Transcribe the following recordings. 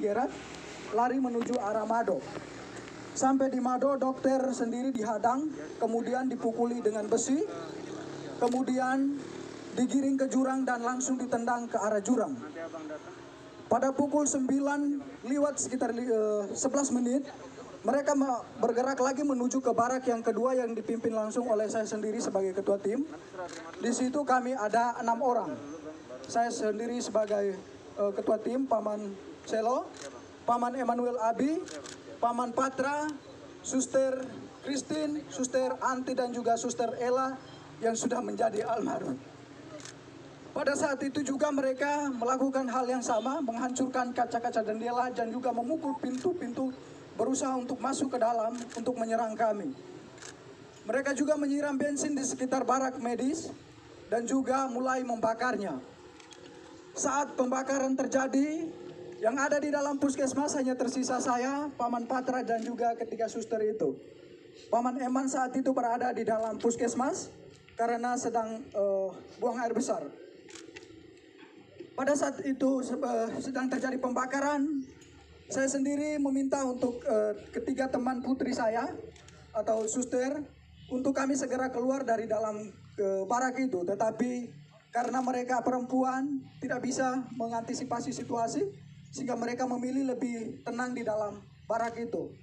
Cikigerat, lari menuju arah Mado. Sampai di Mado, dokter sendiri dihadang, kemudian dipukuli dengan besi, kemudian digiring ke jurang dan langsung ditendang ke arah jurang. Pada pukul 9 lewat sekitar 11 menit, mereka bergerak lagi menuju ke barak yang kedua yang dipimpin langsung oleh saya sendiri sebagai ketua tim. Di situ kami ada 6 orang. Saya sendiri sebagai ketua tim, Paman Selo, Paman Emmanuel Abi, Paman Patra, Suster Christine, Suster Anti dan juga Suster Ella yang sudah menjadi almarhum. Pada saat itu juga mereka melakukan hal yang sama, menghancurkan kaca-kaca jendela dan juga memukul pintu-pintu, berusaha untuk masuk ke dalam untuk menyerang kami. Mereka juga menyiram bensin di sekitar barak medis dan juga mulai membakarnya. Saat pembakaran terjadi, yang ada di dalam puskesmas hanya tersisa saya, Paman Patra dan juga ketiga suster itu. Paman Eman saat itu berada di dalam puskesmas karena sedang buang air besar. Pada saat itu sedang terjadi pembakaran, saya sendiri meminta untuk ketiga teman putri saya atau suster untuk kami segera keluar dari dalam barak itu. Tetapi karena mereka perempuan tidak bisa mengantisipasi situasi, sehingga mereka memilih lebih tenang di dalam barak itu.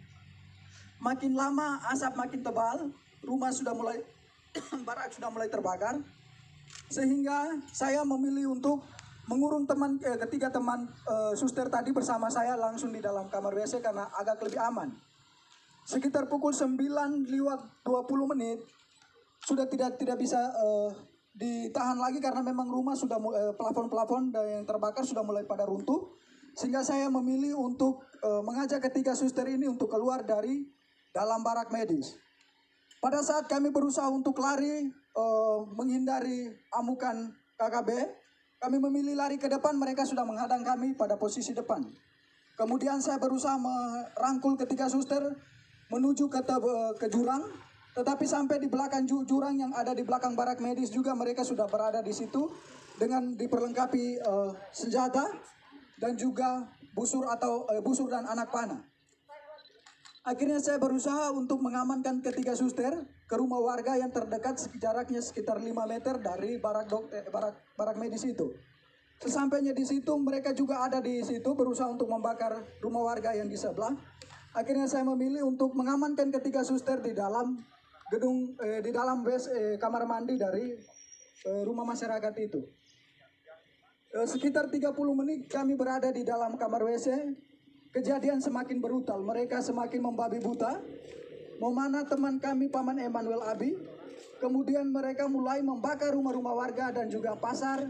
Makin lama asap makin tebal, rumah sudah mulai barak sudah mulai terbakar, sehingga saya memilih untuk mengurung ketiga teman suster tadi bersama saya langsung di dalam kamar WC karena agak lebih aman. Sekitar pukul 9 lewat 20 menit sudah tidak bisa ditahan lagi karena memang rumah sudah plafon-plafon yang terbakar sudah mulai pada runtuh, sehingga saya memilih untuk mengajak ketiga suster ini untuk keluar dari dalam barak medis. Pada saat kami berusaha untuk lari menghindari amukan KKB, kami memilih lari ke depan, mereka sudah menghadang kami pada posisi depan. Kemudian saya berusaha merangkul ketiga suster menuju ke jurang, tetapi sampai di belakang jurang yang ada di belakang barak medis juga mereka sudah berada di situ dengan diperlengkapi senjata dan juga busur dan anak panah. Akhirnya saya berusaha untuk mengamankan ketiga suster ke rumah warga yang terdekat jaraknya sekitar 5 meter dari barak medis itu. Sesampainya di situ mereka juga ada di situ berusaha untuk membakar rumah warga yang di sebelah. Akhirnya saya memilih untuk mengamankan ketiga suster di dalam gedung di dalam kamar mandi dari rumah masyarakat itu. Sekitar 30 menit kami berada di dalam kamar WC. Kejadian semakin brutal, mereka semakin membabi buta, memanah teman kami Paman Emmanuel Abi. Kemudian mereka mulai membakar rumah-rumah warga dan juga pasar,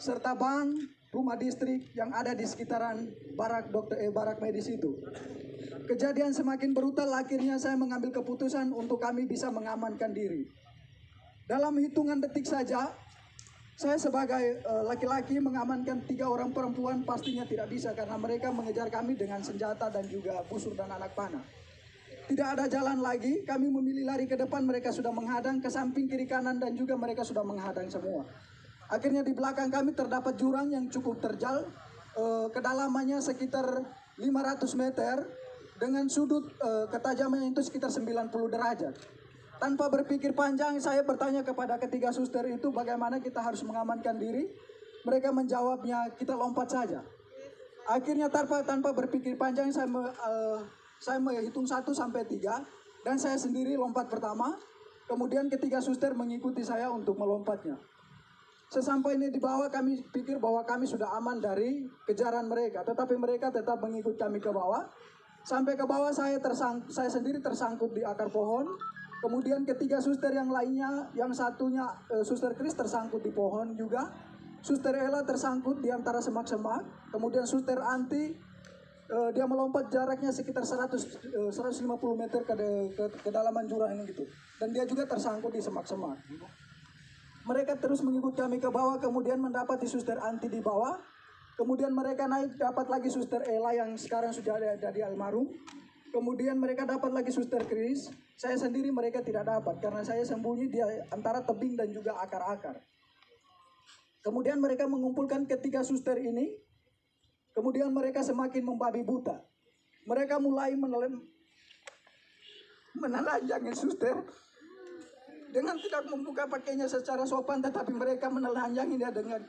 serta bank, rumah distrik yang ada di sekitaran barak medis itu. Kejadian semakin brutal, akhirnya saya mengambil keputusan untuk kami bisa mengamankan diri. Dalam hitungan detik saja, saya sebagai laki-laki mengamankan 3 orang perempuan pastinya tidak bisa karena mereka mengejar kami dengan senjata dan juga busur dan anak panah. Tidak ada jalan lagi, kami memilih lari ke depan, mereka sudah menghadang ke samping kiri kanan dan juga mereka sudah menghadang semua. Akhirnya di belakang kami terdapat jurang yang cukup terjal, kedalamannya sekitar 500 meter dengan sudut ketajamannya itu sekitar 90 derajat. Tanpa berpikir panjang, saya bertanya kepada ketiga suster itu bagaimana kita harus mengamankan diri. Mereka menjawabnya, kita lompat saja. Akhirnya tanpa berpikir panjang, saya menghitung 1 sampai 3 dan saya sendiri lompat pertama. Kemudian ketiga suster mengikuti saya untuk melompatnya. Sesampainya di bawah kami pikir bahwa kami sudah aman dari kejaran mereka, tetapi mereka tetap mengikut kami ke bawah. Sampai ke bawah saya sendiri tersangkut di akar pohon. Kemudian ketiga suster yang lainnya, yang satunya Suster Chris tersangkut di pohon juga. Suster Ella tersangkut di antara semak-semak. Kemudian Suster Anti, dia melompat jaraknya sekitar 150 meter ke kedalaman jurang ini gitu. Dan dia juga tersangkut di semak-semak. Mereka terus mengikut kami ke bawah, kemudian mendapati Suster Anti di bawah. Kemudian mereka naik, dapat lagi Suster Ella yang sekarang sudah ada di almarhum. Kemudian mereka dapat lagi Suster Chris. Saya sendiri mereka tidak dapat karena saya sembunyi di antara tebing dan juga akar-akar. Kemudian mereka mengumpulkan ketiga suster ini. Kemudian mereka semakin membabi buta. Mereka mulai menelanjangi suster dengan tidak membuka pakainya secara sopan, tetapi mereka menelanjangi dia dengan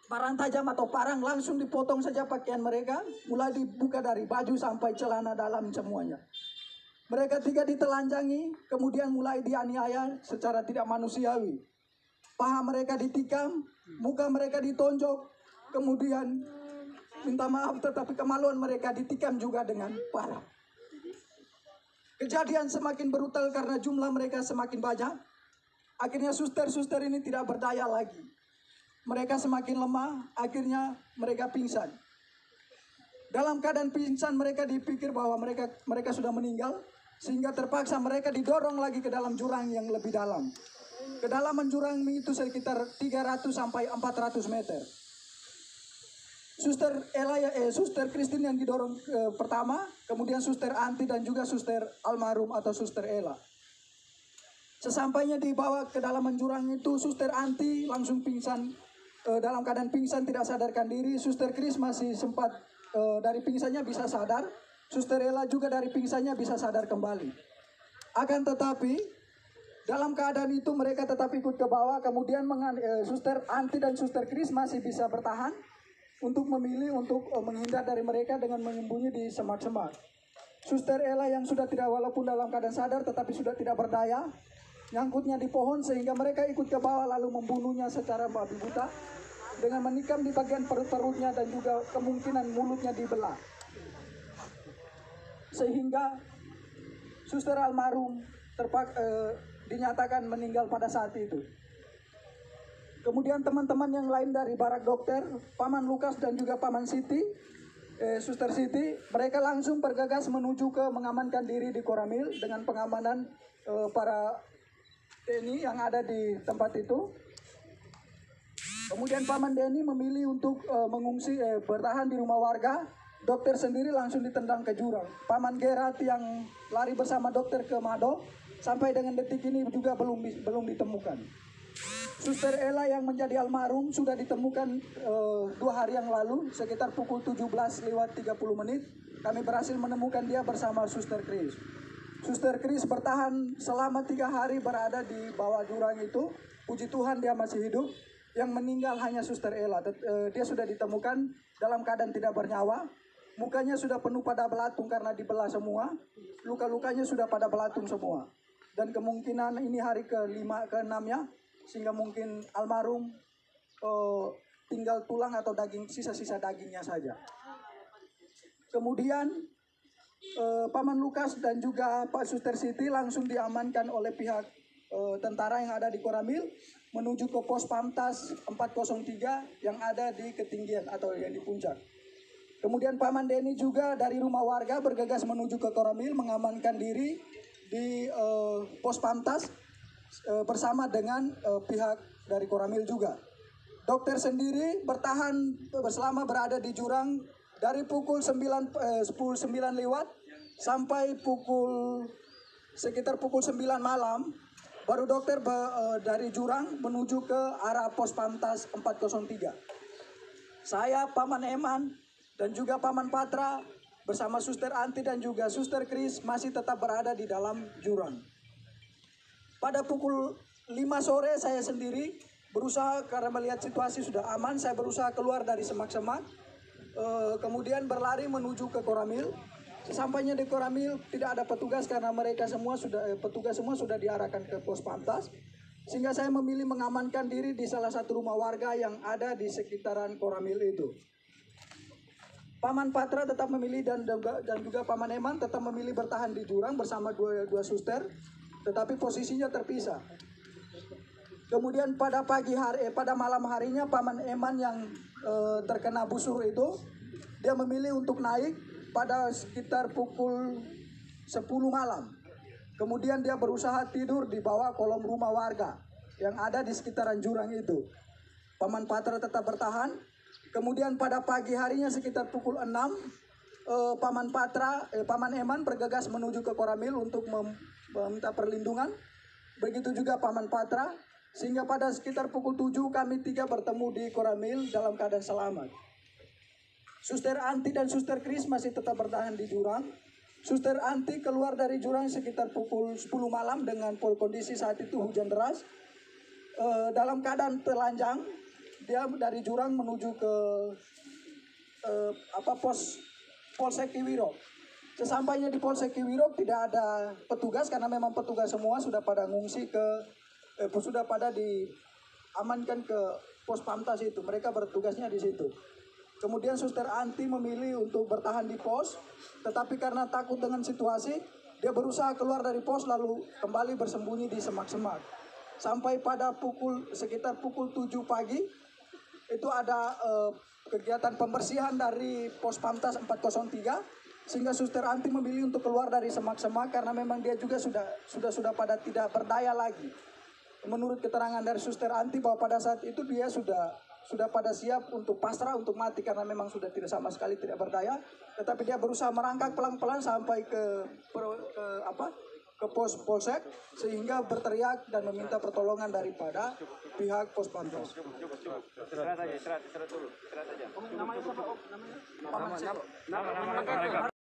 parang tajam atau parang, langsung dipotong saja pakaian mereka, mulai dibuka dari baju sampai celana dalam semuanya. Mereka tiga ditelanjangi, kemudian mulai dianiaya secara tidak manusiawi. Paha mereka ditikam, muka mereka ditonjok, kemudian minta maaf tetapi kemaluan mereka ditikam juga dengan parah. Kejadian semakin brutal karena jumlah mereka semakin banyak. Akhirnya suster-suster ini tidak berdaya lagi. Mereka semakin lemah, akhirnya mereka pingsan. Dalam keadaan pingsan mereka dipikir bahwa mereka sudah meninggal, sehingga terpaksa mereka didorong lagi ke dalam jurang yang lebih dalam. Kedalaman jurang itu sekitar 300 sampai 400 meter. Suster Christine yang didorong pertama, kemudian Suster Anti dan juga Suster Almarhum atau Suster Ella. Sesampainya dibawa ke dalam jurang itu, Suster Anti langsung pingsan. Dalam keadaan pingsan tidak sadarkan diri. Suster Chris masih sempat dari pingsannya bisa sadar. Suster Ella juga dari pingsannya bisa sadar kembali. Akan tetapi dalam keadaan itu mereka tetap ikut ke bawah. Kemudian Suster Anti dan Suster Chris masih bisa bertahan untuk memilih untuk menghindar dari mereka dengan menyembunyi di semak-semak. Suster Ella yang sudah tidak, walaupun dalam keadaan sadar tetapi sudah tidak berdaya, nyangkutnya di pohon sehingga mereka ikut ke bawah lalu membunuhnya secara babi buta dengan menikam di bagian perut-perutnya dan juga kemungkinan mulutnya dibelah. Sehingga Suster Almarhum dinyatakan meninggal pada saat itu. Kemudian teman-teman yang lain dari barak dokter, Paman Lukas dan juga Paman Siti, Suster Siti, mereka langsung bergegas menuju ke mengamankan diri di Koramil dengan pengamanan para TNI yang ada di tempat itu. Kemudian Paman Denny memilih untuk mengungsi, bertahan di rumah warga. Dokter sendiri langsung ditendang ke jurang. Paman Gerat yang lari bersama dokter ke Mado sampai dengan detik ini juga belum ditemukan. Suster Ella yang menjadi almarhum sudah ditemukan 2 hari yang lalu sekitar pukul 17:30 kami berhasil menemukan dia bersama Suster Chris. Suster Chris bertahan selama 3 hari berada di bawah jurang itu. Puji Tuhan dia masih hidup. Yang meninggal hanya Suster Ella. Dia sudah ditemukan dalam keadaan tidak bernyawa. Mukanya sudah penuh pada belatung karena dibelah semua. Luka-lukanya sudah pada belatung semua. Dan kemungkinan ini hari ke-5, ke-6 ya. Sehingga mungkin almarhum tinggal tulang atau daging, sisa-sisa dagingnya saja. Kemudian Paman Lukas dan juga Pak Suster Siti langsung diamankan oleh pihak tentara yang ada di Koramil menuju ke pos Pamtas 403 yang ada di ketinggian atau yang di puncak. Kemudian Paman Denny juga dari rumah warga bergegas menuju ke Koramil mengamankan diri di pos Pamtas bersama dengan pihak dari Koramil juga. Dokter sendiri bertahan selama berada di jurang dari pukul 9 lewat sampai sekitar pukul 9 malam. Baru dokter dari jurang menuju ke arah pos Pamtas 403. Saya, Paman Eman, dan juga Paman Patra bersama Suster Anti dan juga Suster Chris masih tetap berada di dalam jurang. Pada pukul 5 sore saya sendiri berusaha, karena melihat situasi sudah aman, saya berusaha keluar dari semak-semak. Kemudian berlari menuju ke Koramil. Sesampainya di Koramil tidak ada petugas karena petugas semua sudah diarahkan ke pos Pamtas. Sehingga saya memilih mengamankan diri di salah satu rumah warga yang ada di sekitaran Koramil itu. Paman Patra tetap memilih dan juga Paman Eman tetap memilih bertahan di jurang bersama dua suster, tetapi posisinya terpisah. Kemudian pada malam harinya Paman Eman yang terkena busur itu, dia memilih untuk naik pada sekitar pukul 10 malam. Kemudian dia berusaha tidur di bawah kolom rumah warga yang ada di sekitaran jurang itu. Paman Patra tetap bertahan. Kemudian pada pagi harinya sekitar pukul 6, Paman Eman bergegas menuju ke Koramil untuk meminta perlindungan. Begitu juga Paman Patra. Sehingga pada sekitar pukul 7 kami 3 bertemu di Koramil dalam keadaan selamat. Suster Anti dan Suster Kris masih tetap bertahan di jurang. Suster Anti keluar dari jurang sekitar pukul 10 malam dengan kondisi saat itu hujan deras. Dalam keadaan telanjang, dia dari jurang menuju ke Polsek Kiwirok. Sesampainya di Polsek Kiwirok tidak ada petugas karena memang petugas semua sudah pada ngungsi sudah pada diamankan ke pos Pamtas itu. Mereka bertugasnya di situ. Kemudian Suster Anti memilih untuk bertahan di pos, tetapi karena takut dengan situasi, dia berusaha keluar dari pos lalu kembali bersembunyi di semak-semak. Sampai pada sekitar pukul 7 pagi, itu ada kegiatan pembersihan dari pos Pamtas 403, sehingga Suster Anti memilih untuk keluar dari semak-semak karena memang dia juga sudah pada tidak berdaya lagi. Menurut keterangan dari Suster Anti bahwa pada saat itu dia sudah pada siap untuk pasrah, untuk mati karena memang sudah tidak sama sekali tidak berdaya, tetapi dia berusaha merangkak pelan-pelan sampai ke pos polsek sehingga berteriak dan meminta pertolongan daripada pihak pos Pamtas. Istirahat dulu. Namanya siapa? Namanya?